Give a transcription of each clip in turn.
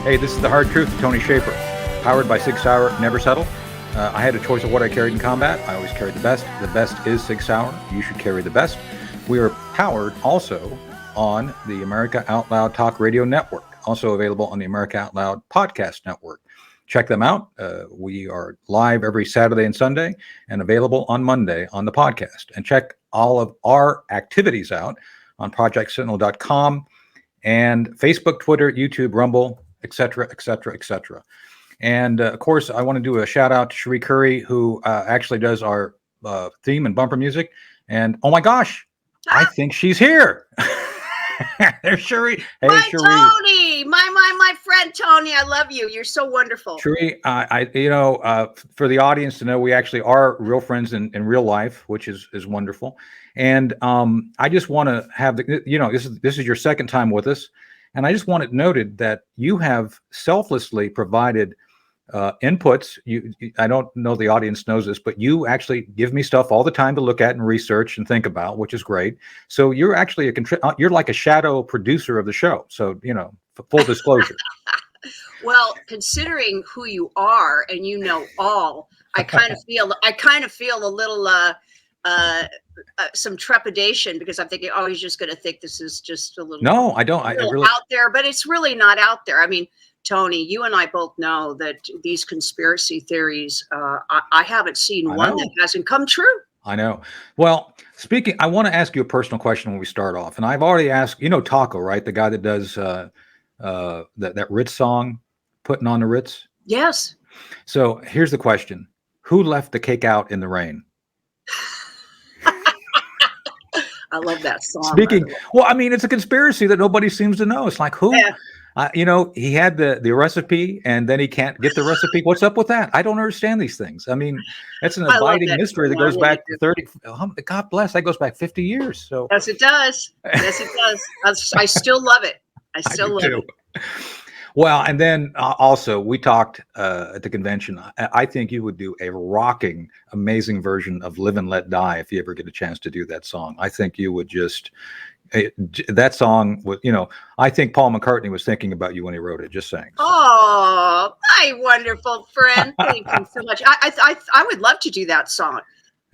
Hey, this is The Hard Truth with Tony Schaefer, powered by Sig Sauer, Never Settle. I had a choice of what I carried in combat. I always carried the best. The best is Sig Sauer. You should carry the best. We are powered also on the America Out Loud Talk Radio Network, also available on the America Out Loud Podcast Network. Check them out. We are live every Saturday and Sunday and available on Monday on the podcast. And check all of our activities out on projectsentinel.com and Facebook, Twitter, YouTube, Rumble, etc., etc., etc. And of course, I want to do a shout out to Cherie Currie, who actually does our theme and bumper music. And oh my gosh, I think she's here. There's Cherie. Hey, my Cherie. Tony, my friend Tony, I love you. You're so wonderful. Cherie, for the audience to know, we actually are real friends in real life, which is wonderful. And I just want to have this is your second time with us. And I just want it noted that you have selflessly provided inputs. I don't know the audience knows this, but you actually give me stuff all the time to look at and research and think about, which is great. So you're actually you're like a shadow producer of the show. So, full disclosure. Well, considering who you are and all, I kind of feel a little some trepidation, because I'm thinking, oh, he's just going to think this is just a little. No, I don't. I really out there, but it's really not out there. I mean, Tony, you and I both know that these conspiracy theories, I haven't seen one that hasn't come true. I know. Well, I want to ask you a personal question when we start off. And I've already asked, Taco, right? The guy that does that Ritz song, Putting on the Ritz? Yes. So here's the question. Who left the cake out in the rain? I love that song. Well, I mean, it's a conspiracy that nobody seems to know. It's like, who? Yeah. He had the recipe and then he can't get the recipe. What's up with that? I don't understand these things. I mean, it's an abiding mystery that goes back 30. God bless. That goes back 50 years. So yes, it does. Yes, it does. I still love it. I still love it. Well, and then also we talked at the convention. I think you would do a rocking, amazing version of Live and Let Die if you ever get a chance to do that song. I think you would that song would, I think Paul McCartney was thinking about you when he wrote it, just saying. Oh, my wonderful friend. Thank you so much. I would love to do that song.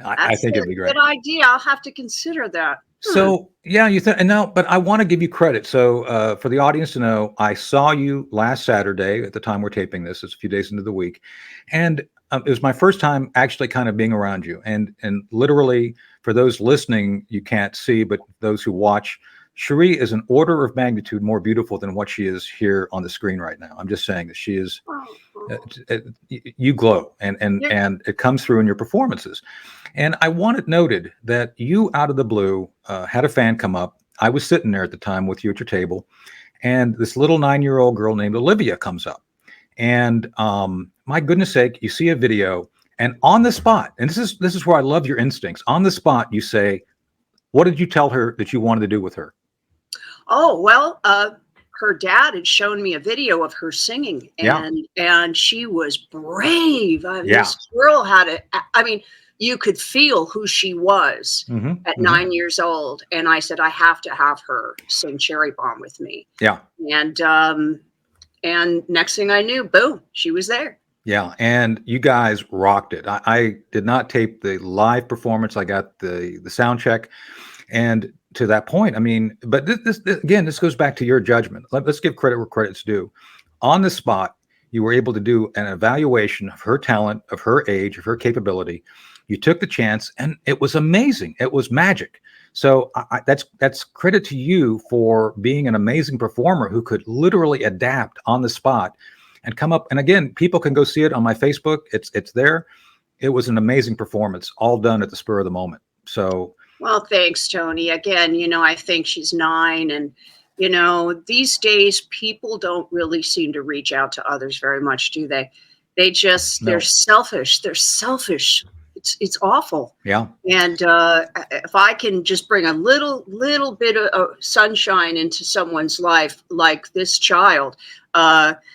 I think it'd be great. Good idea. I'll have to consider that. So, yeah, but I want to give you credit. So for the audience to know, I saw you last Saturday at the time we're taping this. It's a few days into the week. And it was my first time actually kind of being around you. And literally, for those listening, you can't see, but those who watch, Cherie is an order of magnitude more beautiful than what she is here on the screen right now. I'm just saying that she is, you glow and it comes through in your performances. And I want it noted that you, out of the blue, had a fan come up. I was sitting there at the time with you at your table, and this little 9-year-old girl named Olivia comes up. And my goodness sake, you see a video, and on the spot, and this is where I love your instincts. On the spot, you say, "What did you tell her that you wanted to do with her?" Oh, well, her dad had shown me a video of her singing, and she was brave. This girl you could feel who she was at 9 years old. And I said, I have to have her sing Cherry Bomb with me. Yeah. And next thing I knew, boom, she was there. Yeah. And you guys rocked it. I did not tape the live performance. I got the sound check. And to that point, I mean, but this goes back to your judgment. Let's give credit where credit's due. On the spot, you were able to do an evaluation of her talent, of her age, of her capability. You took the chance, and it was amazing. It was magic. So that's credit to you for being an amazing performer who could literally adapt on the spot and come up. And again, people can go see it on my Facebook. It's there. It was an amazing performance, all done at the spur of the moment. So. Well, thanks, Tony. Again, I think she's 9, and these days people don't really seem to reach out to others very much, do they? They're selfish. They're selfish. It's awful. Yeah. And if I can just bring a little bit of sunshine into someone's life, like this child,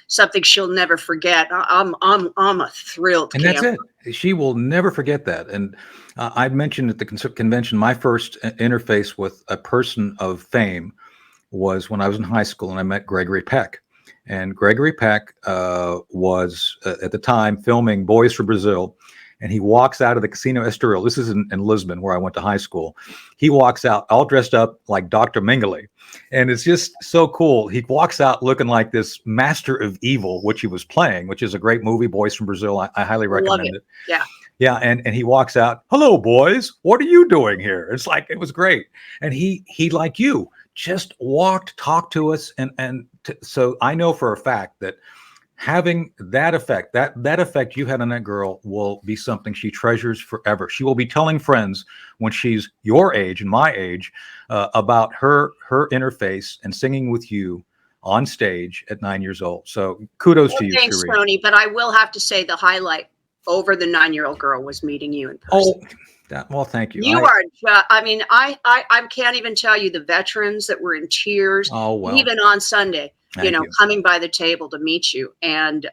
something she'll never forget, I'm a thrilled camper. And that's it. She will never forget that. And I mentioned at the convention, my first interface with a person of fame was when I was in high school and I met Gregory Peck. And Gregory Peck was at the time filming Boys from Brazil, and he walks out of the Casino Estoril. This is in Lisbon, where I went to high school. He walks out all dressed up like Dr. Mengele. And it's just so cool. He walks out looking like this master of evil, which he was playing, which is a great movie, Boys from Brazil. I highly recommend it. Yeah. Yeah. And he walks out, hello, boys. What are you doing here? It's like, it was great. And he like you, just walked, talked to us. So I know for a fact that having that effect, that effect you had on that girl will be something she treasures forever. She will be telling friends when she's your age and my age about her interface and singing with you on stage at 9 years old. So kudos to you, Thanks, Cherie. Tony. But I will have to say the highlight over the 9-year-old girl was meeting you in person. Well, thank you. You are. I mean, I can't even tell you the veterans that were in tears, even on Sunday. Coming by the table to meet you, and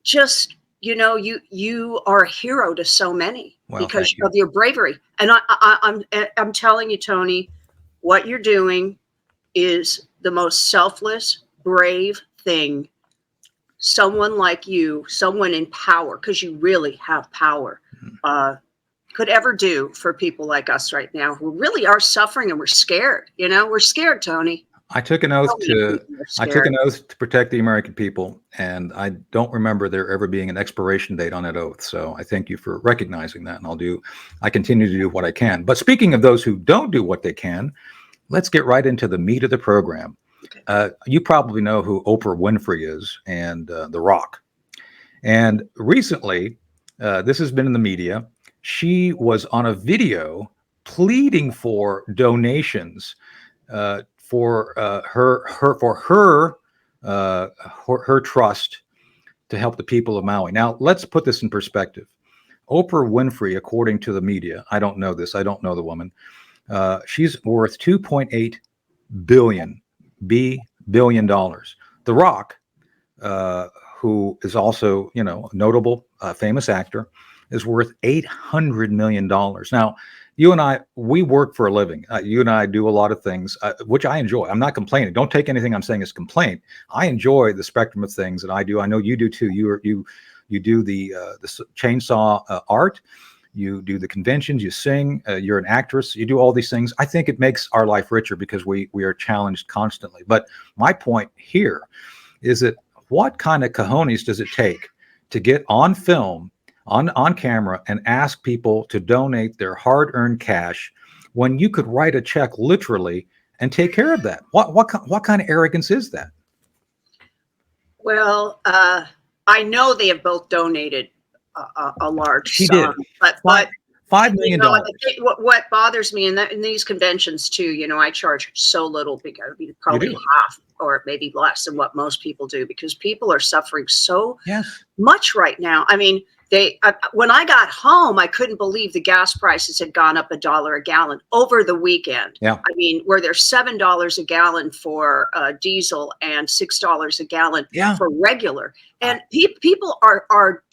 just you are a hero to so many because of your bravery. And I'm telling you, Tony, what you're doing is the most selfless, brave thing someone like you, someone in power, because you really have power, could ever do for people like us right now who really are suffering, and we're scared. We're scared, Tony. I took an oath to protect the American people, and I don't remember there ever being an expiration date on that oath. So I thank you for recognizing that, and I continue to do what I can. But speaking of those who don't do what they can, let's get right into the meat of the program. You probably know who Oprah Winfrey is, and The Rock. And recently, this has been in the media. She was on a video pleading for donations for her trust to help the people of Maui. Now, let's put this in perspective. Oprah Winfrey, according to the media, I don't know this, I don't know the woman, she's worth $2.8 billion. The Rock, who is also, a notable, famous actor, is worth $800 million. Now, you and I, we work for a living. You and I do a lot of things, which I enjoy. I'm not complaining. Don't take anything I'm saying as complaint. I enjoy the spectrum of things that I do. I know you do too. You do the chainsaw art. You do the conventions. You sing. You're an actress. You do all these things. I think it makes our life richer because we are challenged constantly. But my point here is that what kind of cojones does it take to get on film, on camera, and ask people to donate their hard-earned cash when you could write a check literally and take care of that? What kind of arrogance is that? Well, I know they have both donated a large sum, but $5 million. What bothers me in these conventions too, I charge so little, because probably half or maybe less than what most people do, because people are suffering so much right now. I mean, when I got home, I couldn't believe the gas prices had gone up $1 a gallon over the weekend. Yeah. I mean, where there's $7 a gallon for diesel and $6 a gallon for regular, and people are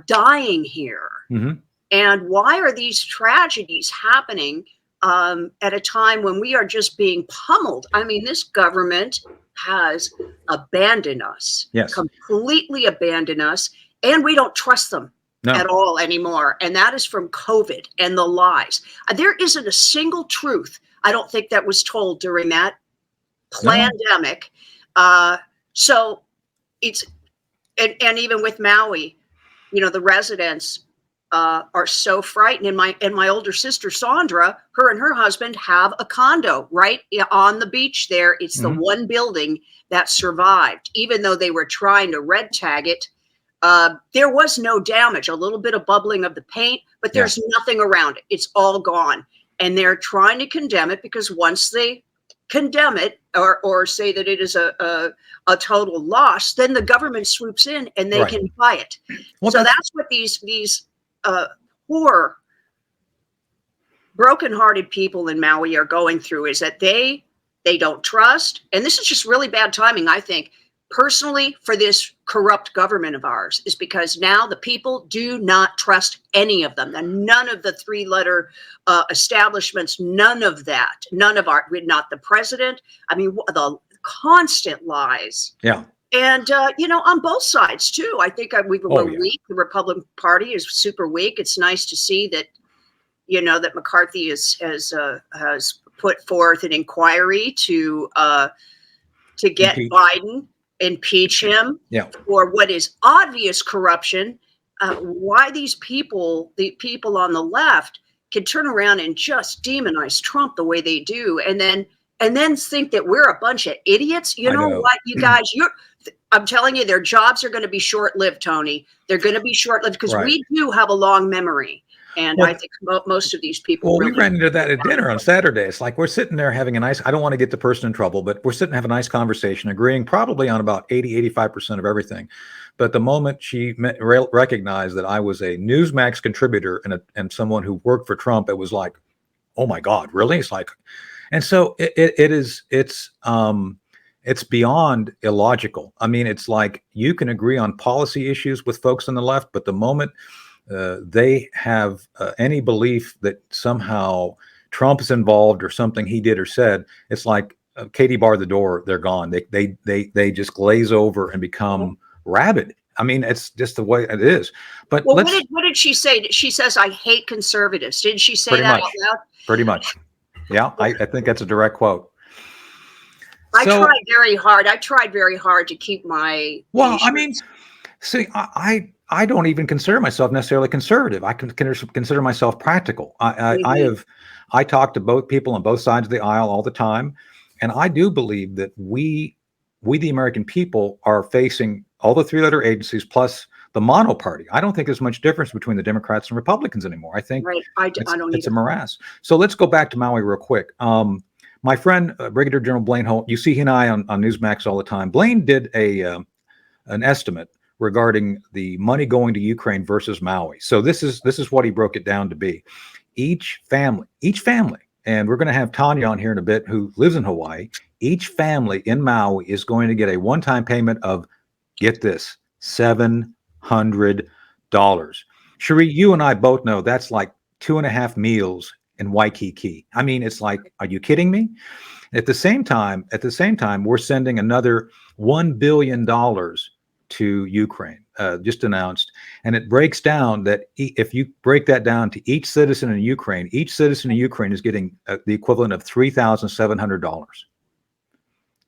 dying here. Mm-hmm. And why are these tragedies happening at a time when we are just being pummeled? I mean, this government has abandoned us, completely abandoned us, and we don't trust them at all anymore. And that is from COVID and the lies. There isn't a single truth, I don't think, that was told during that pandemic. So it's, and even with Maui, the residents are so frightened. And my older sister, Sandra, her and her husband have a condo right on the beach there. It's the one building that survived, even though they were trying to red tag it. There was no damage, a little bit of bubbling of the paint, but there's nothing around it. It's all gone. And they're trying to condemn it, because once they condemn it or say that it is a total loss, then the government swoops in and they can buy it. Well, so that's what these poor, brokenhearted people in Maui are going through, is that they don't trust. And this is just really bad timing, I think, personally, for this corrupt government of ours, is because now the people do not trust any of them. And none of the 3-letter establishments, none of that, not the president. I mean, the constant lies. Yeah. And, on both sides, too. I think we're weak. The Republican Party is super weak. It's nice to see that, that McCarthy has put forth an inquiry to get Biden, impeach him for what is obvious corruption. Why these people, the people on the left, can turn around and just demonize Trump the way they do, and then think that we're a bunch of idiots. You know what, you guys, I'm telling you, their jobs are going to be short-lived, Tony. They're going to be short-lived because we do have a long memory. And I think most of these people. Well, we ran into that at dinner on Saturday. It's like we're sitting there having a nice, I don't want to get the person in trouble, but we're sitting and having a nice conversation, agreeing probably on about 85% of everything. But the moment she recognized that I was a Newsmax contributor and someone who worked for Trump, it was like, oh my God, really? It's like, and so it's beyond illogical. I mean, it's like you can agree on policy issues with folks on the left, but the moment they have any belief that somehow Trump is involved or something he did or said, it's like Katie barred the door. They're gone. They just glaze over and become rabid. I mean, it's just the way it is. But what did she say? She says, "I hate conservatives." Didn't she say that out loud? Pretty much. Yeah, I think that's a direct quote. I tried very hard to keep my. Well, I mean, see, I don't even consider myself necessarily conservative. I can consider myself practical. I talk to both people on both sides of the aisle all the time, and I do believe that we the American people are facing all the three-letter agencies plus the mono party. I don't think there's much difference between the Democrats and Republicans anymore. I think it's a morass. So let's go back to Maui real quick. My friend Brigadier General Blaine Holt, you see he and I on Newsmax all the time. Blaine did an estimate regarding the money going to Ukraine versus Maui. So this is what he broke it down to be. Each family, and we're going to have Tanya on here in a bit who lives in Hawaii. Each family in Maui is going to get a one-time payment of, get this, $700. Cherie, you and I both know that's like 2.5 meals in Waikiki. I mean, it's like, are you kidding me? At the same time, we're sending another $1 billion to Ukraine, just announced. And it breaks down that if you break that down to each citizen in Ukraine is getting the equivalent of $3,700.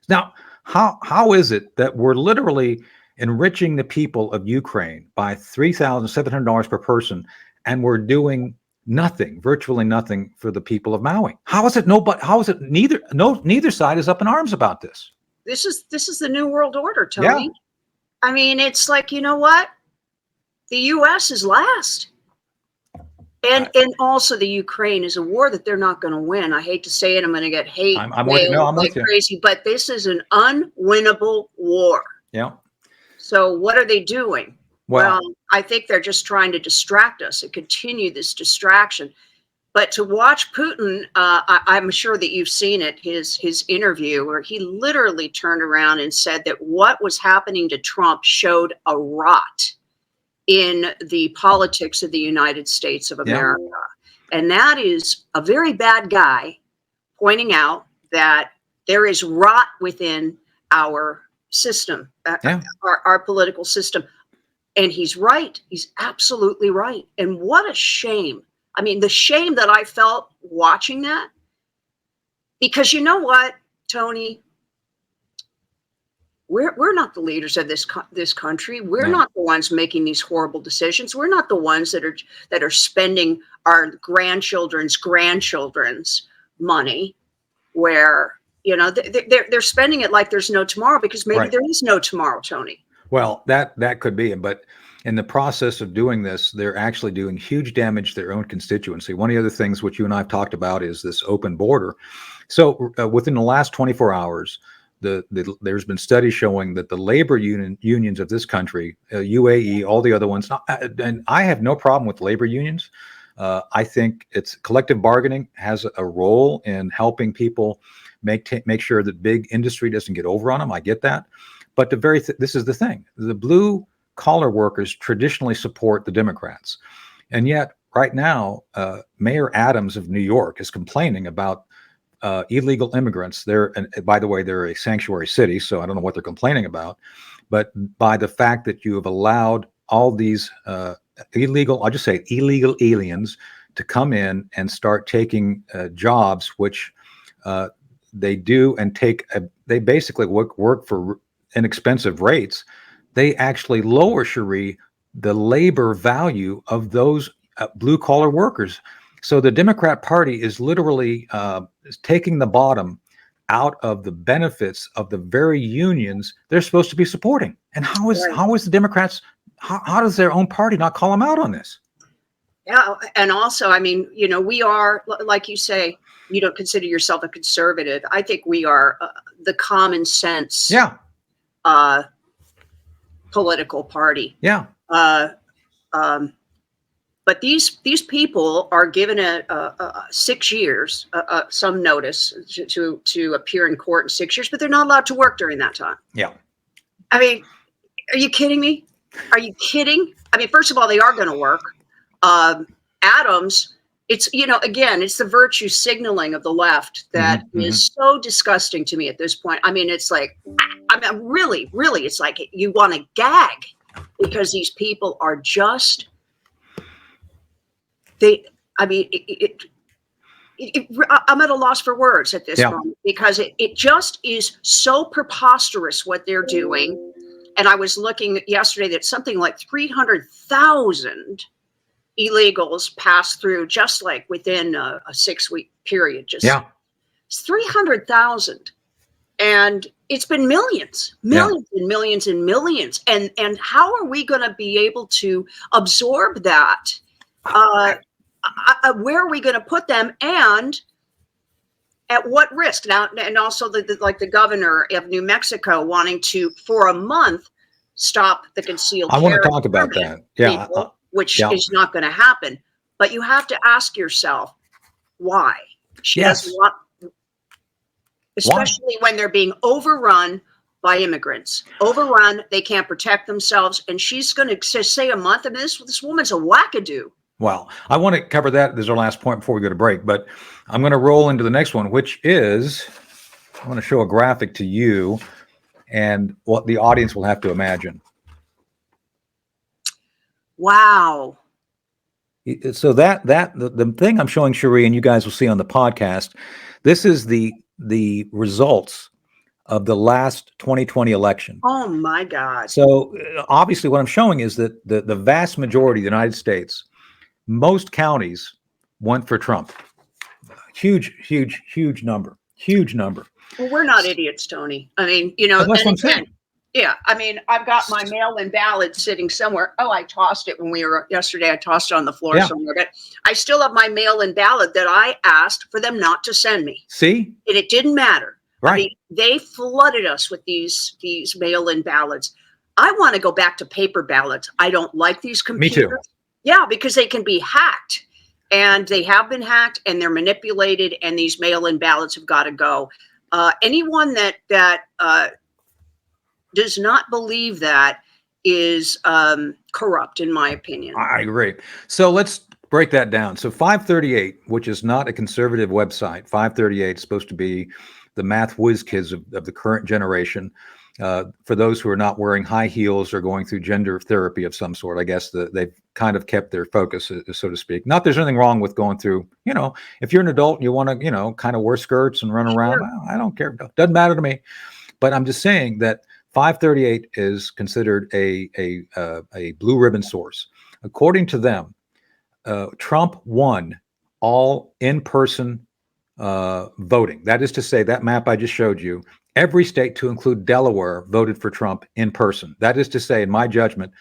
Now, how is it that we're literally enriching the people of Ukraine by $3,700 per person, and we're doing virtually nothing for the people of Maui? How is it neither side is up in arms about this? This is the new world order, Tony. Yeah. I mean, it's like, you know what? The U.S. is last. And also the Ukraine is a war that they're not going to win. I hate to say it. I'm going to get hate I'm with you. Crazy, but this is an unwinnable war. Yeah. So what are they doing? Well, I think they're just trying to distract us and continue this distraction. But to watch Putin, I'm sure that you've seen it, his interview, where he literally turned around and said that what was happening to Trump showed a rot in the politics of the United States of America. Yeah. And that is a very bad guy pointing out that there is rot within our system, our political system. And he's right. He's absolutely right. And what a shame. I mean, the shame that I felt watching that, because you know what, Tony, we're not the leaders of this country. We're not the ones making these horrible decisions. We're not the ones that are spending our grandchildren's money, where they're spending it like there's no tomorrow, because maybe there is no tomorrow, Tony. Well, that could be, but in the process of doing this, they're actually doing huge damage to their own constituency. One of the other things which you and I have talked about is this open border. So within the last 24 hours, there's been studies showing that the labor unions of this country, UAE, all the other ones, and I have no problem with labor unions. I think it's collective bargaining has a role in helping people make sure that big industry doesn't get over on them. I get that. But this is the thing. The blue collar workers traditionally support the Democrats. And yet right now, Mayor Adams of New York is complaining about illegal immigrants. And by the way, they're a sanctuary city, so I don't know what they're complaining about. But by the fact that you have allowed all these illegal, I'll just say illegal aliens to come in and start taking jobs, which they do and they basically work for inexpensive rates. They actually lower, Cherie, the labor value of those blue collar workers. So the Democrat Party is literally taking the bottom out of the benefits of the very unions they're supposed to be supporting. And how is the Democrats, how does their own party not call them out on this? Yeah. And also, I mean, you know, we are, like you say, you don't consider yourself a conservative. I think we are the common sense political party. Yeah. But these people are given a 6 years, some notice to appear in court in 6 years, but they're not allowed to work during that time. Yeah. I mean, are you kidding me? Are you kidding? I mean, first of all, they are going to work. Adams, it's, you know, again, it's the virtue signaling of the left that is so disgusting to me at this point. I mean, it's like, I mean, really, it's like you want to gag because these people are just, I'm at a loss for words at this moment because it just is so preposterous what they're doing. And I was looking yesterday that something like 300,000 illegals passed through just like within a 6-week period. It's 300,000. And it's been millions and millions and millions. And how are we going to be able to absorb that? Where are we going to put them, and at what risk? Now, and also like the governor of New Mexico wanting to, for a month, stop the concealed carry. I want to talk about that. Yeah. People, which is not going to happen. But you have to ask yourself, why? She doesn't want, especially when they're being overrun by immigrants. Overrun, they can't protect themselves. And she's going to say a month, and this woman's a wackadoo. Well, I want to cover that. This is our last point before we go to break, but I'm going to roll into the next one, which is, I want to show a graphic to you and what the audience will have to imagine. Wow. So the thing I'm showing Cherie, and you guys will see on the podcast, this is the results of the last 2020 election. Oh my God. So obviously what I'm showing is that the vast majority of the United States, most counties went for Trump. Huge number. Well, we're not idiots, Tony. I mean, you know, that's what I'm saying. Yeah. I mean, I've got my mail-in ballot sitting somewhere. Oh, I tossed it yesterday. I tossed it on the floor somewhere, but I still have my mail-in ballot that I asked for them not to send me. See? And it didn't matter. Right. I mean, they flooded us with these mail-in ballots. I want to go back to paper ballots. I don't like these computers. Me too. Yeah, because they can be hacked, and they have been hacked, and they're manipulated, and these mail-in ballots have got to go. Anyone that does not believe that is corrupt, in my opinion. I agree. So let's break that down. So 538, which is not a conservative website, 538 is supposed to be the math whiz kids of the current generation. For those who are not wearing high heels or going through gender therapy of some sort, I guess they've kind of kept their focus, so to speak. Not there's anything wrong with going through, you know, if you're an adult and you want to, kind of wear skirts and run around, I don't care. Doesn't matter to me. But I'm just saying that 538 is considered a blue ribbon source. According to them, Trump won all in-person voting. That is to say, that map I just showed you, every state to include Delaware voted for Trump in person. That is to say, in my judgment,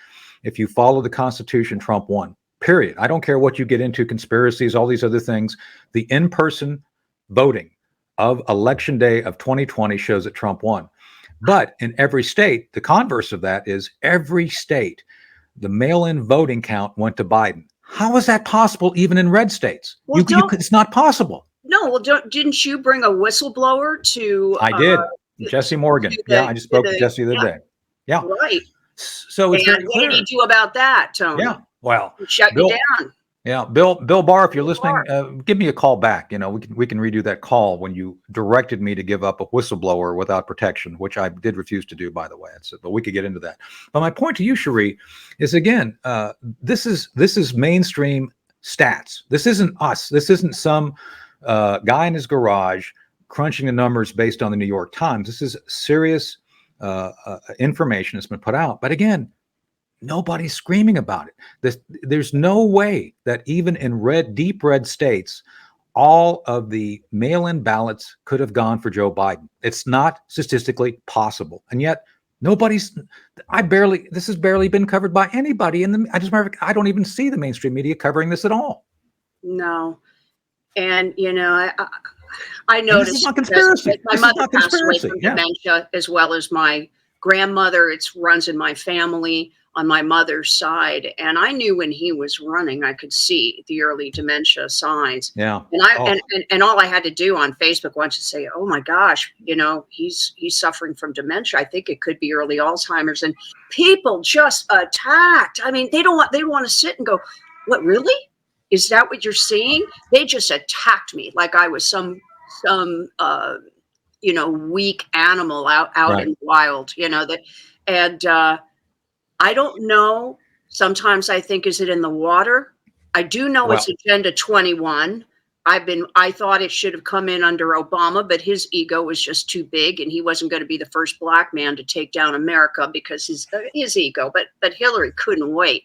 if you follow the Constitution, Trump won, period. I don't care what you get into, conspiracies, all these other things. The in-person voting of Election Day of 2020 shows that Trump won. But in every state, the converse of that is every state, the mail-in voting count went to Biden. How is that possible even in red states? Well, it's not possible. No, well, didn't you bring a whistleblower to? I did. Jesse Morgan. I just spoke to Jesse the other day. Yeah. Right. So it's very clear. What did he do about that, Tony? Yeah. Well, he shut you down. Yeah, Bill Barr, if you're Bill listening, Barr. give me a call back. We can redo that call when you directed me to give up a whistleblower without protection, which I did refuse to do, by the way. But we could get into that. But my point to you, Cherie, is again, this is mainstream stats. This isn't us. This isn't some guy in his garage crunching the numbers based on the New York Times. This is serious information that's been put out. But again, nobody's screaming about it. There's no way that even in deep red states, all of the mail-in ballots could have gone for Joe Biden. It's not statistically possible. And yet this has barely been covered by anybody. I don't even see the mainstream media covering this at all. No. And, I noticed this is not conspiracy. my mother passed away from dementia, as well as my grandmother. It runs in my family on my mother's side. And I knew when he was running, I could see the early dementia signs. Yeah. And all I had to do on Facebook once is say, oh my gosh, he's suffering from dementia. I think it could be early Alzheimer's. And people just attacked. I mean, they want to sit and go, what, really? Is that what you're seeing? They just attacked me like I was some weak animal out in the wild, I don't know. Sometimes I think, is it in the water? I do know it's Agenda 21. I thought it should have come in under Obama, but his ego was just too big, and he wasn't going to be the first black man to take down America because his ego. But Hillary couldn't wait.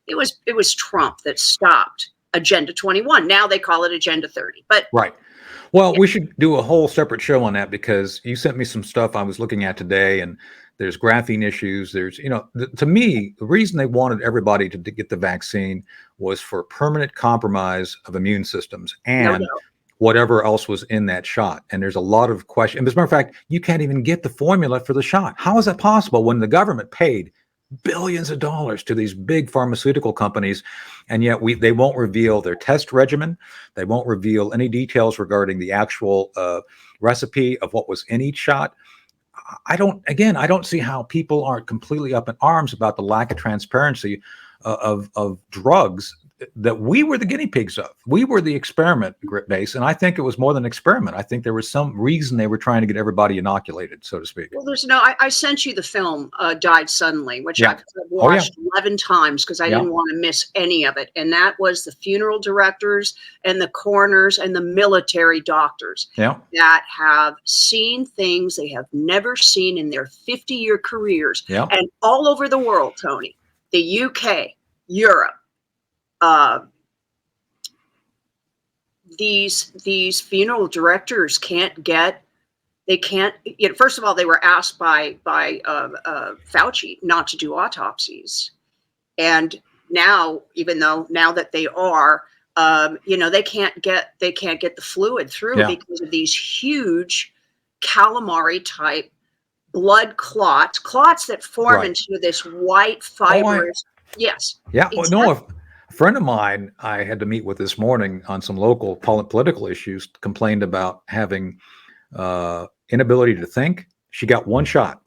It was Trump that stopped Agenda 21. Now they call it Agenda 30. But right. Well, we should do a whole separate show on that, because you sent me some stuff I was looking at today, and there's graphene issues. There's, to me, the reason they wanted everybody to get the vaccine was for permanent compromise of immune systems and whatever else was in that shot. And there's a lot of questions. As a matter of fact, you can't even get the formula for the shot. How is that possible when the government paid billions of dollars to these big pharmaceutical companies, and yet they won't reveal their test regimen? They won't reveal any details regarding the actual recipe of what was in each shot. I don't see how people aren't completely up in arms about the lack of transparency of drugs that we were the guinea pigs of. We were the experiment base, and I think it was more than an experiment. I think there was some reason they were trying to get everybody inoculated, so to speak. Well, I sent you the film Died Suddenly, which I've watched 11 times because I didn't want to miss any of it. And that was the funeral directors and the coroners and the military doctors that have seen things they have never seen in their 50-year careers. And all over the world, Tony, the UK, Europe, these funeral directors first of all, they were asked by Fauci not to do autopsies. And now, even though now that they are, they can't get the fluid through because of these huge calamari type blood clots that form into this white fibrous. Yes. Yeah. Exactly. Well, no, a friend of mine I had to meet with this morning on some local political issues complained about having inability to think. She got one shot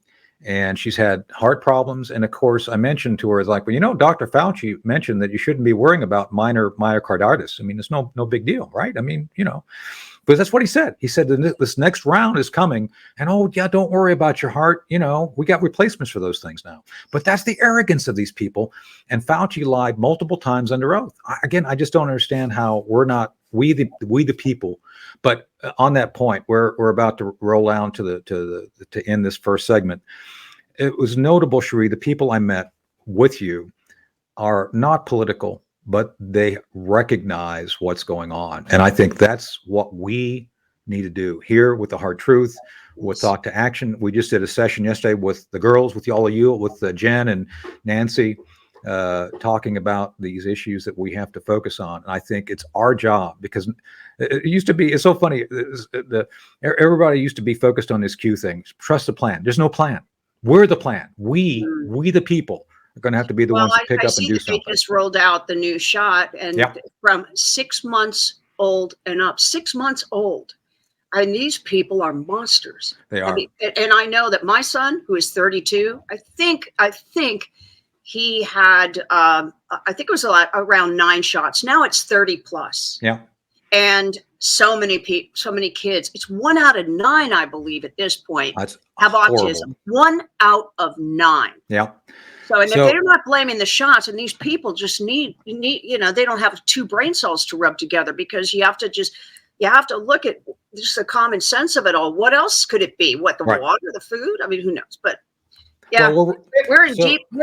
and she's had heart problems. And of course, I mentioned to her, like, well, Dr. Fauci mentioned that you shouldn't be worrying about minor myocarditis. I mean, it's no big deal, right? I mean, because that's what he said. He said that this next round is coming, and don't worry about your heart. We got replacements for those things now. But that's the arrogance of these people. And Fauci lied multiple times under oath. I just don't understand how we're not we the people. But on that point, we're about to roll down to end this first segment. It was notable, Cherie, the people I met with you are not political, but they recognize what's going on. And I think that's what we need to do here with the Hard Truth, with Thought to Action. We just did a session yesterday with the girls, with all of you, with Jen and Nancy, talking about these issues that we have to focus on. And I think it's our job, because it used to be, it's so funny, everybody used to be focused on this Q thing. Trust the plan. There's no plan. We're the plan. We the people are going to have to be the ones to pick up and do something. They just rolled out the new shot, and from 6 months old and up, 6 months old. And these people are monsters. They are. And I know that my son, who is 32, I think he had, I think it was around 9 shots. Now it's 30 plus. Yeah. And so many people, so many kids. It's 1 out of 9, I believe, at this point, That's have horrible. autism. 1 out of 9. Yeah. So, and if they're not blaming the shots, and these people just need, you know, they don't have 2 brain cells to rub together, because you have to look at just the common sense of it all. What else could it be? What, the water, the food? I mean, who knows? But yeah, well, we're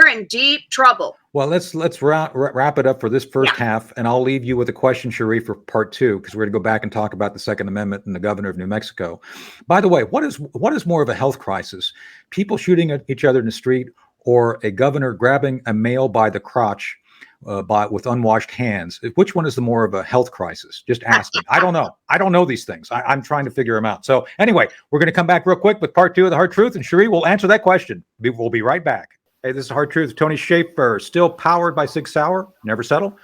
in deep trouble. Well, let's wrap it up for this first half, and I'll leave you with a question, Cherie, for part 2, because we're going to go back and talk about the Second Amendment and the governor of New Mexico. By the way, what is more of a health crisis? People shooting at each other in the street, or a governor grabbing a male by the crotch with unwashed hands? Which one is the more of a health crisis? Just asking. I don't know. I don't know these things. I'm trying to figure them out. So anyway, we're going to come back real quick with part 2 of the Hard Truth, and Cherie will answer that question. We'll be right back. Hey, this is Hard Truth. Tony Schaefer, still powered by Sig Sauer. Never settle.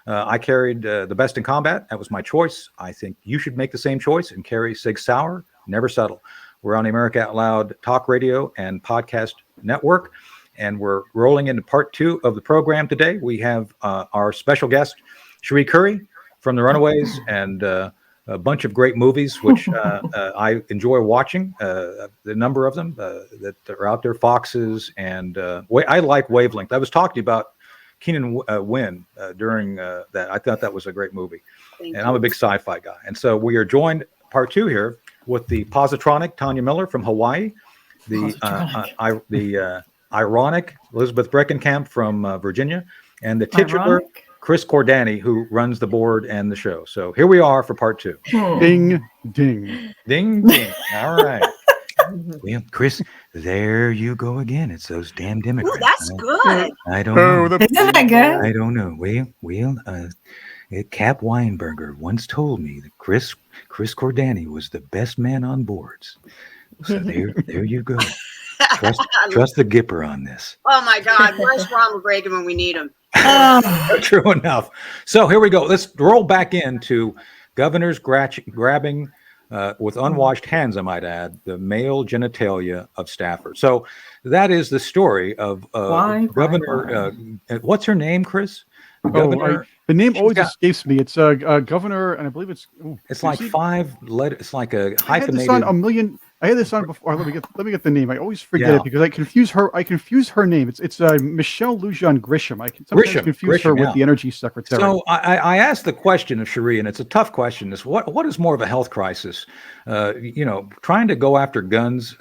I carried the best in combat. That was my choice. I think you should make the same choice and carry Sig Sauer. Never settle. We're on the America Out Loud talk radio and podcast network, and we're rolling into part 2 of the program today. We have our special guest, Cherie Currie from The Runaways, and a bunch of great movies, which I enjoy watching, the number of them that are out there, Foxes, and I like Wavelength. I was talking to you about Keenan Wynn during that. I thought that was a great movie. Thank you. I'm a big sci-fi guy. And so we are joined, part 2 here, with the positronic Tanya Miller from Hawaii, the ironic Elizabeth Breckenkamp from Virginia, and the titular Chris Cordani, who runs the board and the show. So here we are for part 2. Ding, ding. Ding, ding. All right. Well, Chris, there you go again. It's those damn Democrats. Ooh, that's good. I don't know. Isn't that good? I don't know. Well, Cap Weinberger once told me that Chris Cordani was the best man on boards. So there you go. Trust the Gipper on this. Oh my God, where's Ronald Reagan when we need him? True enough. So here we go. Let's roll back into governors grabbing with unwashed hands, I might add, the male genitalia of staffers. So that is the story of Governor. What's her name, Chris? The name always escapes me. It's governor, and I believe it's. It's like 5 letters. It's like a hyphenated. I had this on before. Let me get the name. I always forget it because I confuse her name. It's Michelle Lujan Grisham. I can sometimes confuse her with the energy secretary. So I asked the question of Cherie, and it's a tough question. Is what is more of a health crisis? Trying to go after guns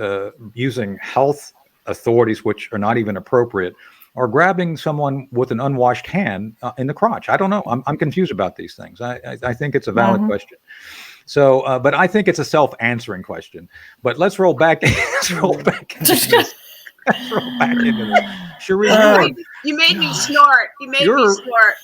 using health authorities, which are not even appropriate, or grabbing someone with an unwashed hand in the crotch. I don't know. I'm confused about these things. I think it's a valid question. So, but I think it's a self-answering question. But let's roll back. Let's roll back into this. Let's roll back into this. Cherie, you made me snort. You made me snort.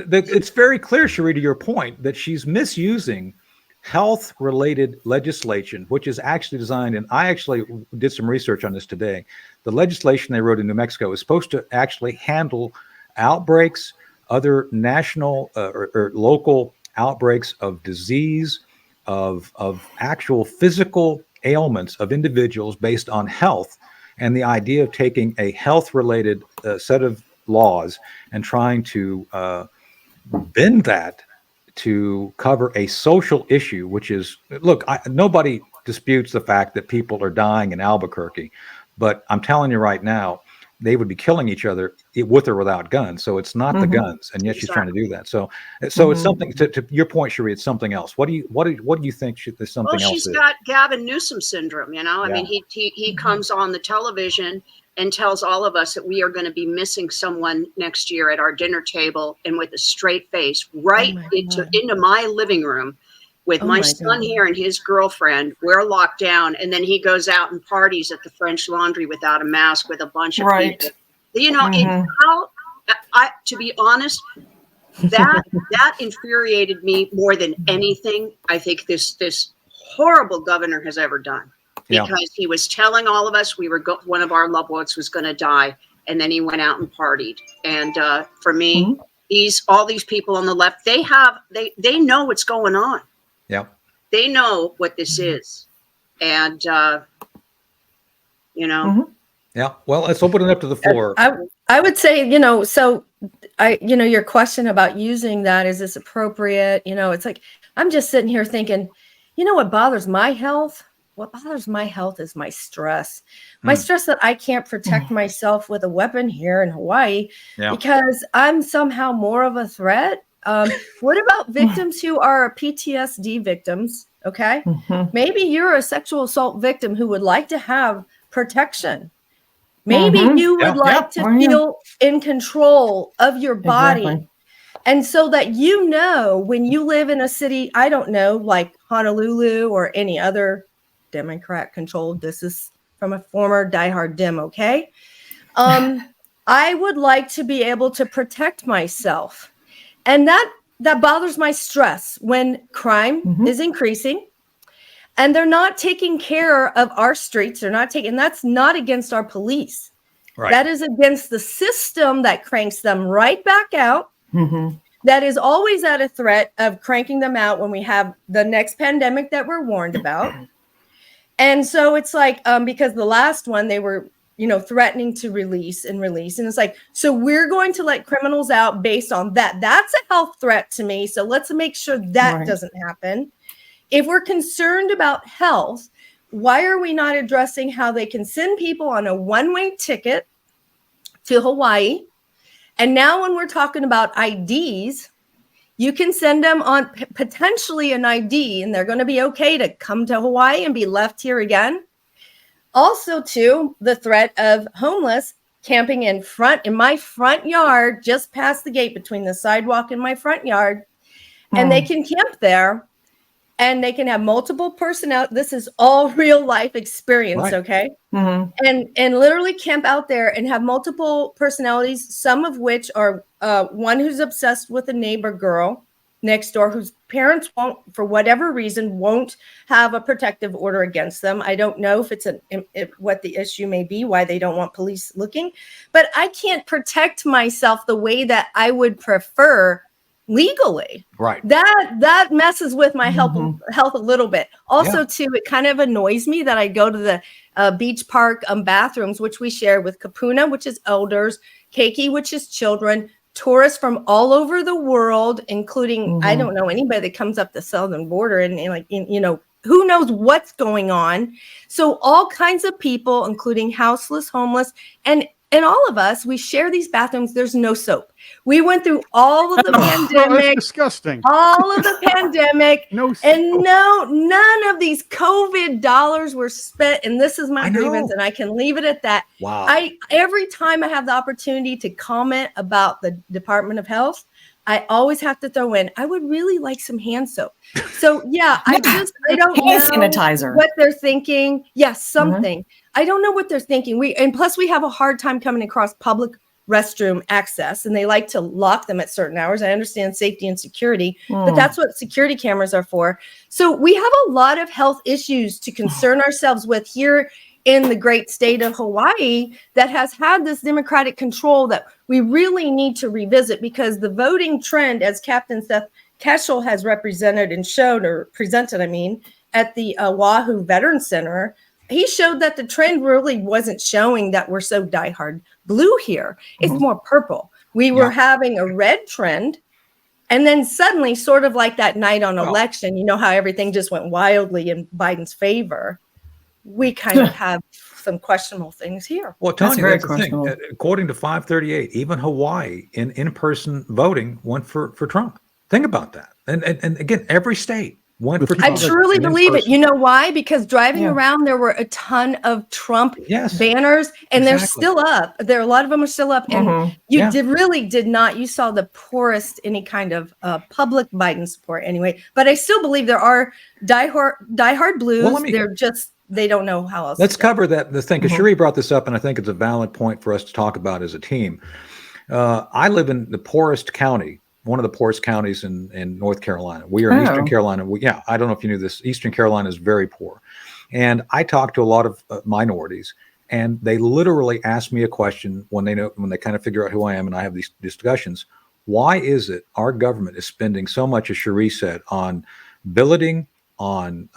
It's very clear, Cherie, to your point, that she's misusing health-related legislation, which is actually designed, and I actually did some research on this today. The legislation they wrote in New Mexico is supposed to actually handle outbreaks, other national or local outbreaks of disease, of actual physical ailments of individuals based on health, and the idea of taking a health-related set of laws and trying to bend that to cover a social issue, which is, look, nobody disputes the fact that people are dying in Albuquerque, but I'm telling you right now, they would be killing each other with or without guns. So it's not the guns, and yet she's trying to do that. So it's something. To your point, Cherie, it's something else. What do you think there's something else? She's got Gavin Newsom syndrome. I mean, he comes on the television and tells all of us that we are going to be missing someone next year at our dinner table, and with a straight face into my living room with my son here and his girlfriend. We're locked down, and then he goes out and parties at the French Laundry without a mask with a bunch of people. To be honest, that infuriated me more than anything I think this horrible governor has ever done, because he was telling all of us one of our loved ones was going to die, and then he went out and partied. And for me, all these people on the left, they know what's going on. Yeah, they know what this is, and Yeah. Well, let's open it up to the floor. I would say, so your question about using that, is this appropriate? It's like, I'm just sitting here thinking, what bothers my health? What bothers my health is my stress. My stress that I can't protect myself with a weapon here in Hawaii because I'm somehow more of a threat. What about victims who are PTSD victims? Okay. Maybe you're a sexual assault victim who would like to have protection. Maybe you would like to feel in control of your body. Exactly. And so that when you live in a city, I don't know, like Honolulu or any other Democrat controlled, this is from a former diehard Dem, okay? I would like to be able to protect myself. And that bothers my stress when crime is increasing and they're not taking care of our streets. That's not against our police. Right. That is against the system that cranks them right back out. That is always at a threat of cranking them out when we have the next pandemic that we're warned about. And so it's like, because the last one, they were, threatening to release. And it's like, so we're going to let criminals out based on that. That's a health threat to me. So let's make sure that doesn't happen. If we're concerned about health, why are we not addressing how they can send people on a one-way ticket to Hawaii? And now when we're talking about IDs, you can send them on potentially an ID and they're going to be okay to come to Hawaii and be left here again. Also, too, the threat of homeless camping in my front yard, just past the gate between the sidewalk and my front yard. And they can camp there and they can have multiple personnel. This is all real life experience. Okay. And literally camp out there and have multiple personalities, some of which are one who's obsessed with a neighbor girl next door whose parents won't, for whatever reason, won't have a protective order against them. I don't know if it's what the issue may be, why they don't want police looking, but I can't protect myself the way that I would prefer legally. Right. That messes with my health a little bit. Also, too, it kind of annoys me that I go to the beach park bathrooms, which we share with Kapuna, which is elders, Keiki, which is children, tourists from all over the world, including, I don't know anybody that comes up the southern border and who knows what's going on. So all kinds of people, including houseless, homeless, and all of us, we share these bathrooms. There's no soap. We went through all of the pandemic. That's disgusting. All of the pandemic. No soap. And none of these COVID dollars were spent. And this is my grievance, and I can leave it at that. Wow. Every time I have the opportunity to comment about the Department of Health, I always have to throw in, I would really like some hand soap. So I don't know sanitizer. What they're thinking. Yes, something. I don't know what they're thinking. And plus we have a hard time coming across public restroom access, and they like to lock them at certain hours. I understand safety and security, but that's what security cameras are for. So we have a lot of health issues to concern ourselves with here in the great state of Hawaii that has had this democratic control that we really need to revisit, because the voting trend, as Captain Seth Keschel has presented at the Oahu Veterans Center, he showed that the trend really wasn't showing that we're so diehard blue here. It's more purple. We were having a red trend. And then suddenly, sort of like that night on election, you know how everything just went wildly in Biden's favor. We kind of have some questionable things here. Well, Tanya, that's the thing. According to 538, even Hawaii in-person voting went for Trump. Think about that. And again, every state went for Trump. I truly believe it. You know why? Because driving around, there were a ton of Trump banners, and they're still up. A lot of them are still up. And you really did not. You saw the poorest any kind of public Biden support anyway. But I still believe there are diehard blues. Well, they don't know how else. Let's cover this thing, because Cherie brought this up, and I think it's a valid point for us to talk about as a team. I live in the poorest county, one of the poorest counties in North Carolina. We are in Eastern Carolina. I don't know if you knew this. Eastern Carolina is very poor. And I talk to a lot of minorities, and they literally ask me a question when they kind of figure out who I am, and I have these discussions. Why is it our government is spending so much, as Cherie said, on billeting, on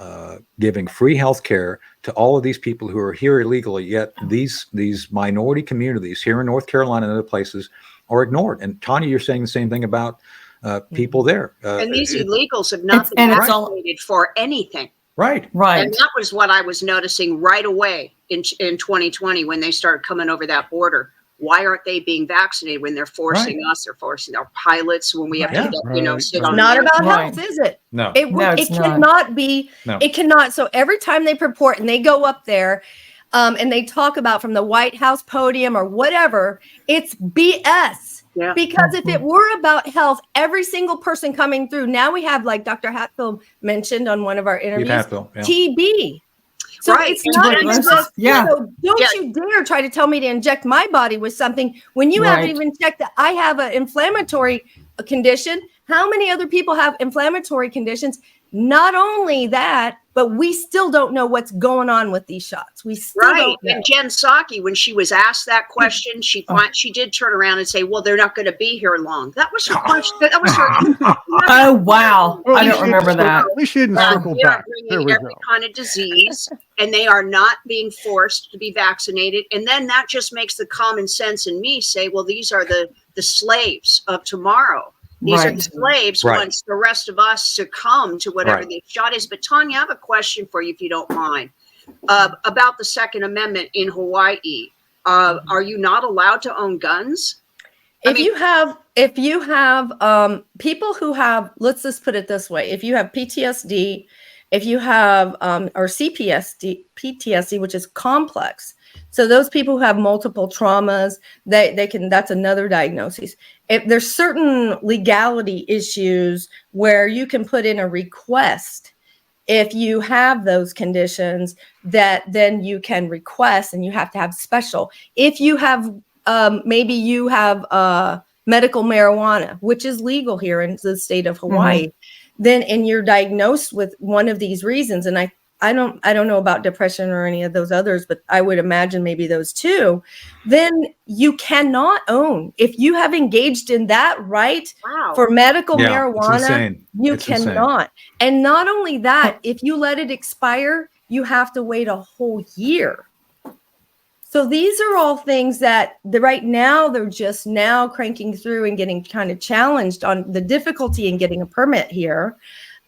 giving free health care to all of these people who are here illegally, yet these minority communities here in North Carolina and other places are ignored. And Tanya, you're saying the same thing about people there. And these illegals have not been vaccinated for anything. Right. And that was what I was noticing right away in 2020 when they started coming over that border. Why aren't they being vaccinated when they're forcing us? They're forcing our pilots when we have to, sit on. Not about health, is it? No. It cannot be. No. It cannot. So every time they purport and they go up there, and they talk about from the White House podium or whatever, it's BS. Yeah. Because if it were about health, every single person coming through, now we have, like Dr. Hatfield mentioned on one of our interviews, TB. So it's not just, so don't you dare try to tell me to inject my body with something when you haven't even checked that I have an inflammatory condition. How many other people have inflammatory conditions? Not only that, but we still don't know what's going on with these shots. We still don't know. And Jen Psaki, when she was asked that question, she did turn around and say, "Well, they're not going to be here long." That was her question. That was her. Oh wow! Well, I don't remember that. At least she didn't circle back. Bringing every kind of disease, and they are not being forced to be vaccinated. And then that just makes the common sense in me say, "Well, these are the slaves of tomorrow." These are the slaves once the rest of us succumb to whatever the shot is. But Tanya, I have a question for you, if you don't mind, about the Second Amendment in Hawaii. Are you not allowed to own guns? If you have people who have, let's just put it this way, if you have PTSD, if you have or PTSD, which is complex. So those people who have multiple traumas, they can, that's another diagnosis. If there's certain legality issues where you can put in a request, if you have those conditions, that then you can request, and you have to have special. If you have, maybe you have medical marijuana, which is legal here in the state of Hawaii, then, and you're diagnosed with one of these reasons, and I don't know about depression or any of those others, but I would imagine maybe those two, then you cannot own. If you have engaged in that for medical marijuana, you cannot. And not only that, if you let it expire, you have to wait a whole year. So these are all things that right now they're just now cranking through and getting kind of challenged on the difficulty in getting a permit here.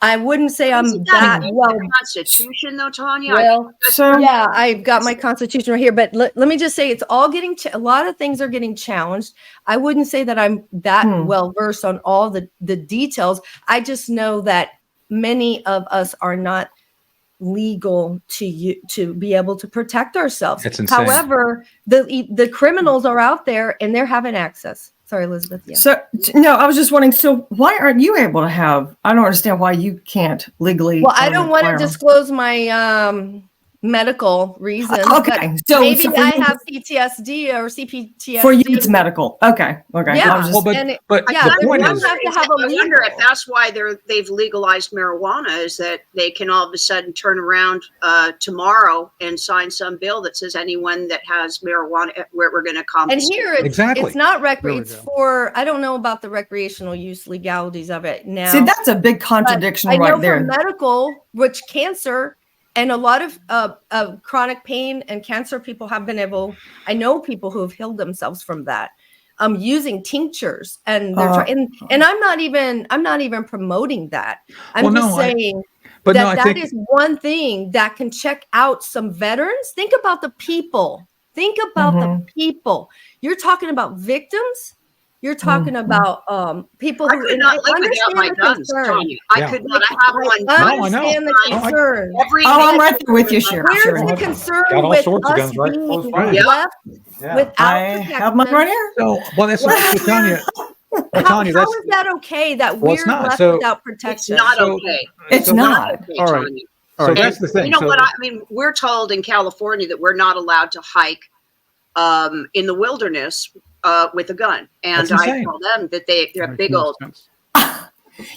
I wouldn't say I'm that well. Constitution, though, Tanya. Well, I've got my Constitution right here, but let me just say it's all getting. A lot of things are getting challenged. I wouldn't say that I'm that well versed on all the details. I just know that many of us are not legal to be able to protect ourselves. That's insane. However, the criminals are out there and they're having access. Sorry, Elizabeth. Yeah. So, no, I was just wondering, so why aren't you able to have, I don't understand why you can't legally. Well, I don't want to disclose my medical reasons. Okay. So maybe I have PTSD or CPTSD. For you, it's medical. Okay. Yeah. The point is, I wonder if that's why they've legalized marijuana, is that they can all of a sudden turn around tomorrow and sign some bill that says anyone that has marijuana, we're going to confiscate. And here it's not it's for, I don't know about the recreational use legalities of it now. See, that's a big contradiction right there. I know for medical, which cancer, and a lot of chronic pain and cancer people have been able, I know people who have healed themselves from that, using tinctures, and they're trying, and I'm not even promoting that. I'm saying that is one thing that can check out some veterans. Think about the people. Think about the people. You're talking about victims. You're talking about people who could not live without my guns, Tanya. I could not. I have one. I understand the concern. I'm right there with you, Cherie. Where's the concern with us being left without protection? I have mine right here. So, well, that's not Tanya. How is that okay that we're left without protection? It's not okay. It's not. All right. So that's the thing. You know what I mean? We're told in California that we're not allowed to hike in the wilderness with a gun, and I tell them that they're big old.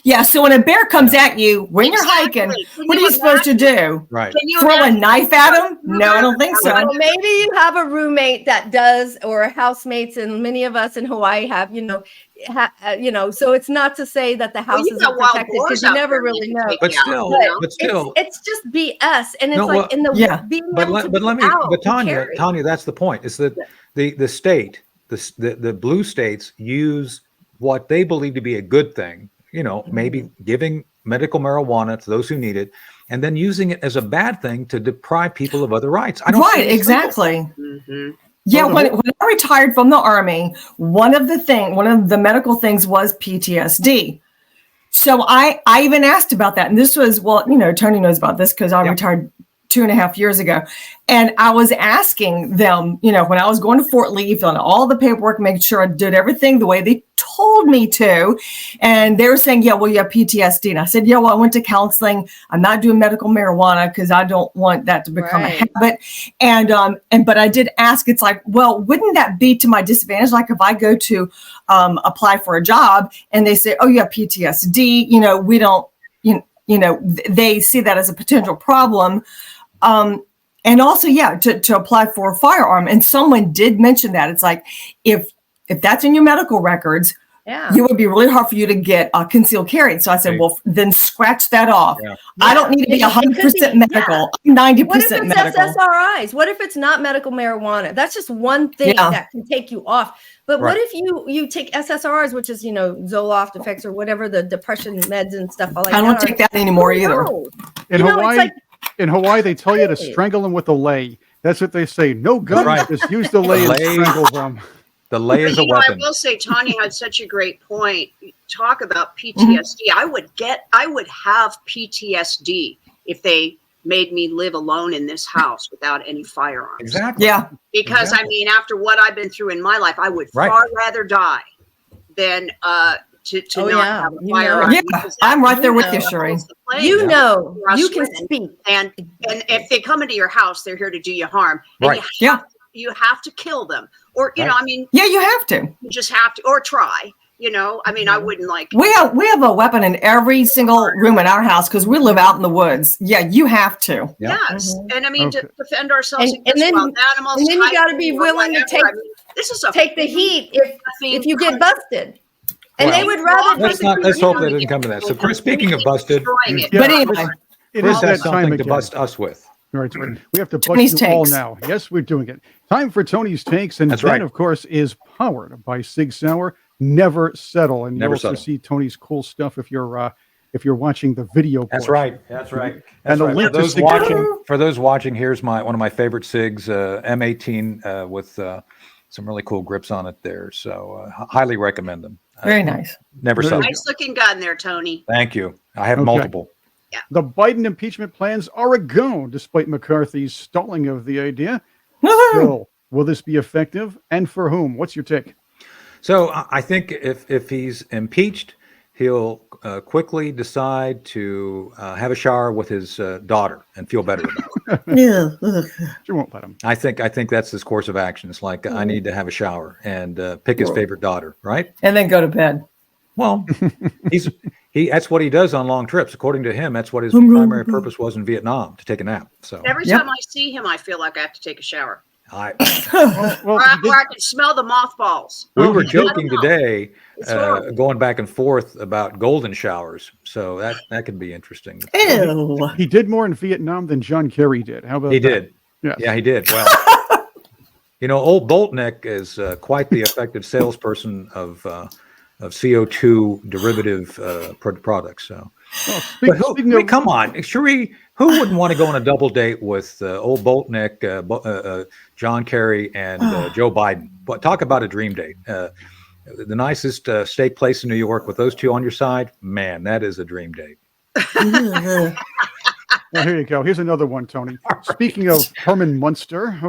Yeah, so when a bear comes at you, when you're hiking, what are you supposed to do? Right. Throw a knife at him? No, I don't think so. Well, maybe you have a roommate that does, or housemates, and many of us in Hawaii have, so it's not to say that the house isn't protected, because you never really know. But still, it's just BS, and it's being able to but Tanya, that's the point. Is that the state, the blue states use what they believe to be a good thing, maybe giving medical marijuana to those who need it, and then using it as a bad thing to deprive people of other rights. I don't exactly. Mm-hmm. Yeah, when I retired from the Army, one of the medical things was PTSD. So I even asked about that. And this was, Tony knows about this because I retired 2.5 years ago. And I was asking them, when I was going to Fort Lee, filling out all the paperwork, making sure I did everything the way they told me to. And they were saying, you have PTSD. And I said, I went to counseling. I'm not doing medical marijuana because I don't want that to become a habit. But I did ask, it's like, well, wouldn't that be to my disadvantage? Like if I go to apply for a job and they say, you have PTSD, we don't, they see that as a potential problem. And also, to apply for a firearm. And someone did mention that. It's like, if that's in your medical records, it would be really hard for you to get concealed carry. So I said, well, then scratch that off. Yeah. I don't need to be 100% medical. I'm 90% what if it's medical. SSRIs? What if it's not medical marijuana? That's just one thing that can take you off. But what if you take SSRIs, which is, Zoloft effects or whatever, the depression meds and stuff like that. I don't take that anymore either. In Hawaii, they tell you to strangle them with a lay. That's what they say. No guns, just use the lay and strangle them. The lay is a weapon. I will say, Tanya had such a great point. Talk about PTSD. I would have PTSD if they made me live alone in this house without any firearms. Exactly. Yeah. Because after what I've been through in my life, I would far rather die than to not have a firearm. Yeah, I'm right there with you, Cherie. You can speak. And if they come into your house, they're here to do you harm. And you have to kill them. Or, you have to. You just have to, or try. I wouldn't like. We have a weapon in every single room in our house because we live out in the woods. Yeah, you have to. Yes, and to defend ourselves against wild animals. And then you got to be willing to take the heat if you get busted. And they would rather. Let's hope that doesn't come to that. So, Chris, speaking of busted, but anyway, Chris has something to bust us with. Right. We have to bust you all now. Yes, we're doing it. Time for Tony's Takes, and that, of course, is powered by Sig Sauer. Never settle, and you also see Tony's cool stuff if you're watching the video. That's right. And the link for those watching, here's one of my favorite Sigs, M18 with some really cool grips on it there. So highly recommend them. Very nice. Never settle. Nice looking gun there, Tony. Thank you. I have multiple. Yeah. The Biden impeachment plans are a go, despite McCarthy's stalling of the idea. Still, will this be effective, and for whom? What's your take? So I think if he's impeached, he'll quickly decide to have a shower with his daughter and feel better about it. She won't let him. I think that's his course of action. It's like, I need to have a shower and pick his favorite daughter, right? And then go to bed. Well, that's what he does on long trips. According to him, that's what his primary purpose was in Vietnam, to take a nap. So every time I see him, I feel like I have to take a shower. I can smell the mothballs. We were joking today, going back and forth about golden showers. So that could be interesting. Ew. He did more in Vietnam than John Kerry did. How about he did? Yes. Yeah, he did. Well, old Boltnick is quite the effective salesperson of CO2 derivative products. So, come on, Cherie, who wouldn't want to go on a double date with old Boltnick, John Kerry, and Joe Biden? But talk about a dream date. The nicest steak place in New York with those two on your side, man, that is a dream date. Well, here you go. Here's another one, Tony. Speaking of Herman Munster,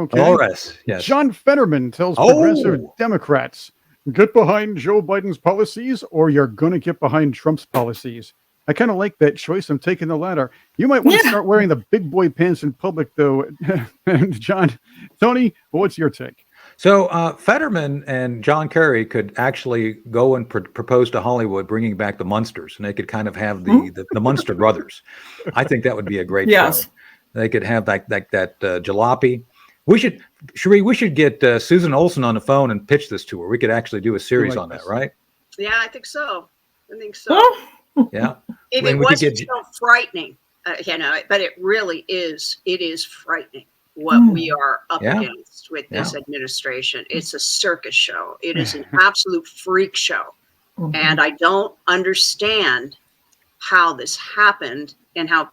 yes. John Fetterman tells progressive Democrats, get behind Joe Biden's policies or you're going to get behind Trump's policies. I kind of like that choice. I'm taking the latter. You might want to start wearing the big boy pants in public, though. Tony, what's your take? So Fetterman and John Kerry could actually go and propose to Hollywood, bringing back the Munsters, and they could kind of have the Munster brothers. I think that would be a great show. They could have that jalopy. Cherie, we should get Susan Olsen on the phone and pitch this to her. We could actually do a series on that, right? Yeah, I think so. Yeah. If it wasn't so frightening, but it really is. It is frightening what we are up against with this administration. It's a circus show. It is an absolute freak show. And I don't understand how this happened and how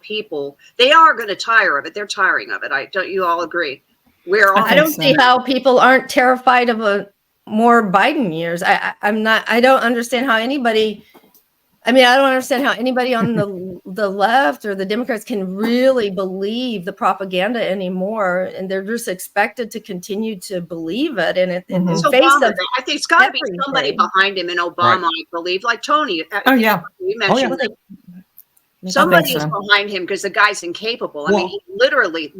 they are going to tire of it. They're tiring of it. Don't you all agree? I don't see how people aren't terrified of more Biden years. I don't understand how anybody. I don't understand how anybody on the left or the Democrats can really believe the propaganda anymore, and they're just expected to continue to believe it. And in the face of, I think it's got to be somebody behind him in Obama. I believe, like Tony. You mentioned. Somebody is behind him because the guy's incapable. He literally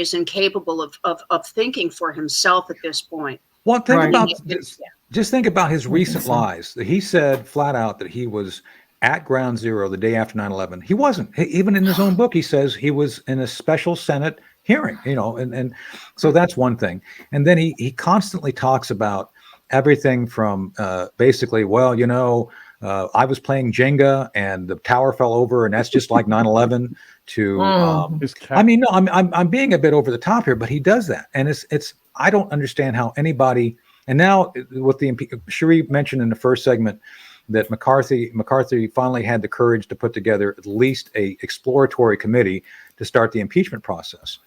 is incapable of thinking for himself at this point. Well, think about this. Just think about his recent lies. He said flat out that he was at ground zero the day after 9/11. He wasn't. Even in his own book, he says he was in a special Senate hearing, and so that's one thing. And then he constantly talks about everything from basically, I was playing Jenga and the tower fell over, and that's just like 9/11 to, I'm being a bit over the top here, but he does that. And I don't understand how anybody, and now with Cherie mentioned in the first segment that McCarthy finally had the courage to put together at least a exploratory committee to start the impeachment process.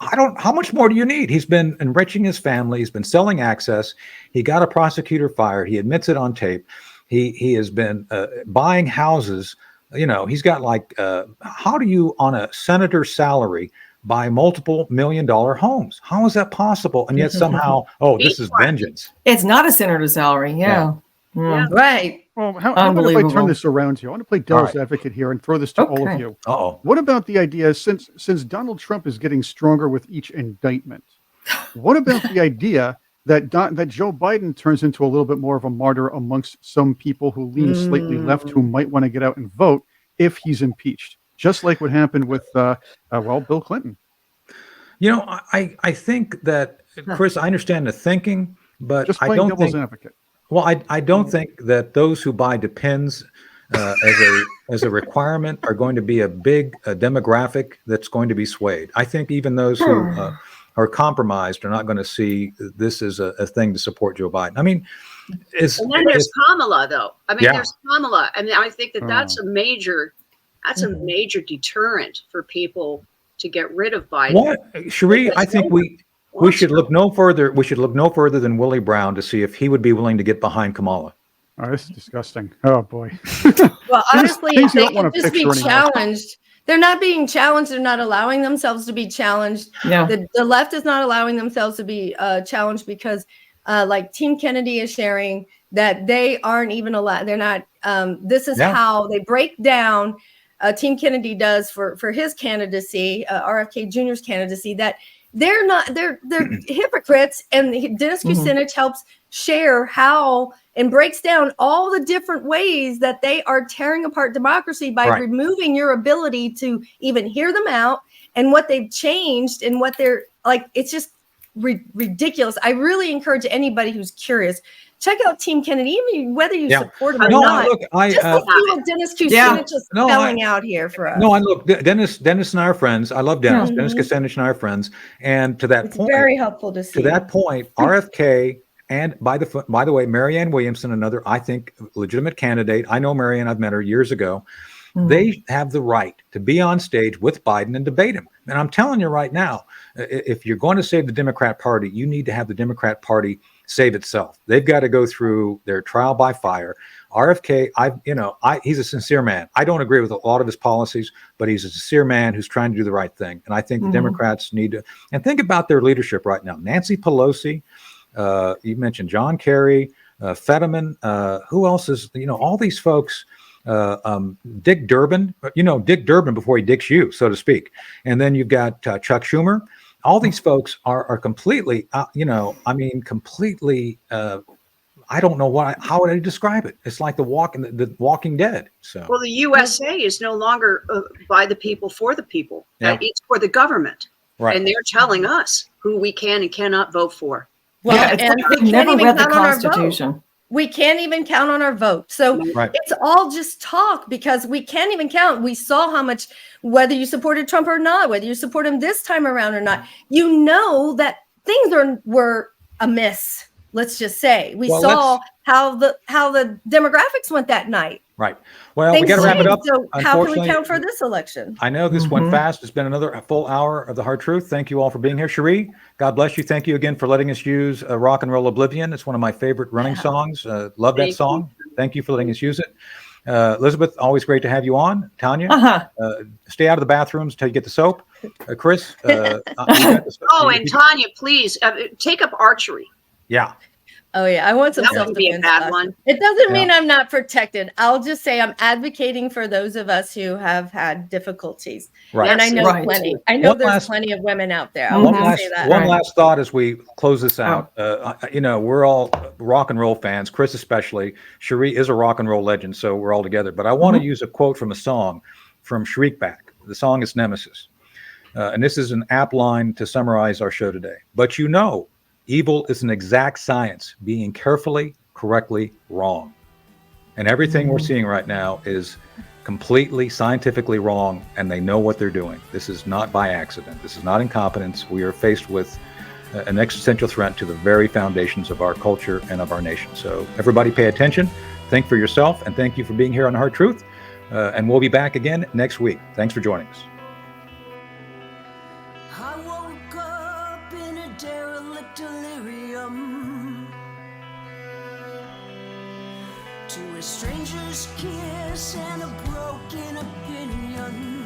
How much more do you need? He's been enriching his family. He's been selling access. He got a prosecutor fired. He admits it on tape. He has been buying houses. He's got how do you on a senator's salary buy multiple $1 million homes? How is that possible? And yet somehow, this is vengeance. It's not a senator's salary. Yeah. Right. Well, how about if I turn this around to you? I want to play devil's advocate here and throw this to all of you. What about the idea, since Donald Trump is getting stronger with each indictment, what about the idea that Joe Biden turns into a little bit more of a martyr amongst some people who lean slightly left, who might want to get out and vote if he's impeached, just like what happened with Bill Clinton? I think that, Chris, I understand the thinking, but just I don't devil's think advocate. Well, I don't think that those who buy Depends as a requirement are going to be a big demographic that's going to be swayed. I think even those who are compromised are not going to see this as a thing to support Joe Biden. And then there's Kamala, though. There's Kamala. I think that's a major deterrent for people to get rid of Biden. What, Cherie? I think we should look no further. We should look no further than Willie Brown to see if he would be willing to get behind Kamala. Oh, this is disgusting. Oh boy. Well, honestly, if they could just be challenged. They're not being challenged. They're not allowing themselves to be challenged. Yeah. The left is not allowing themselves to be challenged because, like Team Kennedy is sharing that they aren't even allowed. They're not. This is how they break down. Team Kennedy does for his candidacy, RFK Jr.'s candidacy. That they're not. They're hypocrites. And Dennis Kucinich helps share how and breaks down all the different ways that they are tearing apart democracy by removing your ability to even hear them out and what they've changed and what they're like. It's just ridiculous. I really encourage anybody who's curious, check out Team Kennedy, even whether you support him or not. Look, just to see what Dennis Kucinich is spelling out here for us. No, look, Dennis and I are friends. I love Dennis. Dennis Kucinich and I are friends. And to that point, very helpful to see. To that point, RFK. And by the way, Marianne Williamson, another, I think, legitimate candidate. I know Marianne, I've met her years ago. They have the right to be on stage with Biden and debate him. And I'm telling you right now, if you're going to save the Democrat Party, you need to have the Democrat Party save itself. They've got to go through their trial by fire. RFK, he's a sincere man. I don't agree with a lot of his policies, but he's a sincere man who's trying to do the right thing. And I think the Democrats need to, and think about their leadership right now. Nancy Pelosi, you mentioned John Kerry, Fetterman, who else is, all these folks, Dick Durbin, Dick Durbin before he dicks you, so to speak. And then you've got Chuck Schumer, all these folks are completely, completely. I don't know how would I describe it? It's like the Walking Dead. So well, the USA is no longer by the people for the people. Yeah. It's for the government, right? And they're telling us who we can and cannot vote for. Well, and we never read the Constitution. We can't even count on our vote. So it's all just talk because we can't even count. We saw how much, whether you supported Trump or not, whether you support him this time around or not, you know that things were amiss. Let's just say we saw how the demographics went that night. Right. Well, we got to wrap it up. So how can we count for this election? I know this went fast. It's been another full hour of the Hard Truth. Thank you all for being here. Cherie, God bless you. Thank you again for letting us use Rock and Roll Oblivion. It's one of my favorite running songs. Love that song. Thank you for letting us use it. Elizabeth, always great to have you on. Tanya, stay out of the bathrooms until you get the soap. Chris. And Tanya, please take up archery. Yeah. Oh yeah, I want some self-defense. Be a bad one. It doesn't mean I'm not protected. I'll just say I'm advocating for those of us who have had difficulties. Right. And I know plenty. I know there's plenty of women out there. One last thought as we close this out. We're all rock and roll fans, Chris especially. Cherie is a rock and roll legend, so we're all together. But I want to use a quote from a song from Shriekback. The song is Nemesis. And this is an apt line to summarize our show today. But evil is an exact science, being carefully, correctly wrong. And everything we're seeing right now is completely scientifically wrong, and they know what they're doing. This is not by accident. This is not incompetence. We are faced with an existential threat to the very foundations of our culture and of our nation. So everybody pay attention, think for yourself, and thank you for being here on Hard Truth. And we'll be back again next week. Thanks for joining us. To a stranger's kiss and a broken opinion.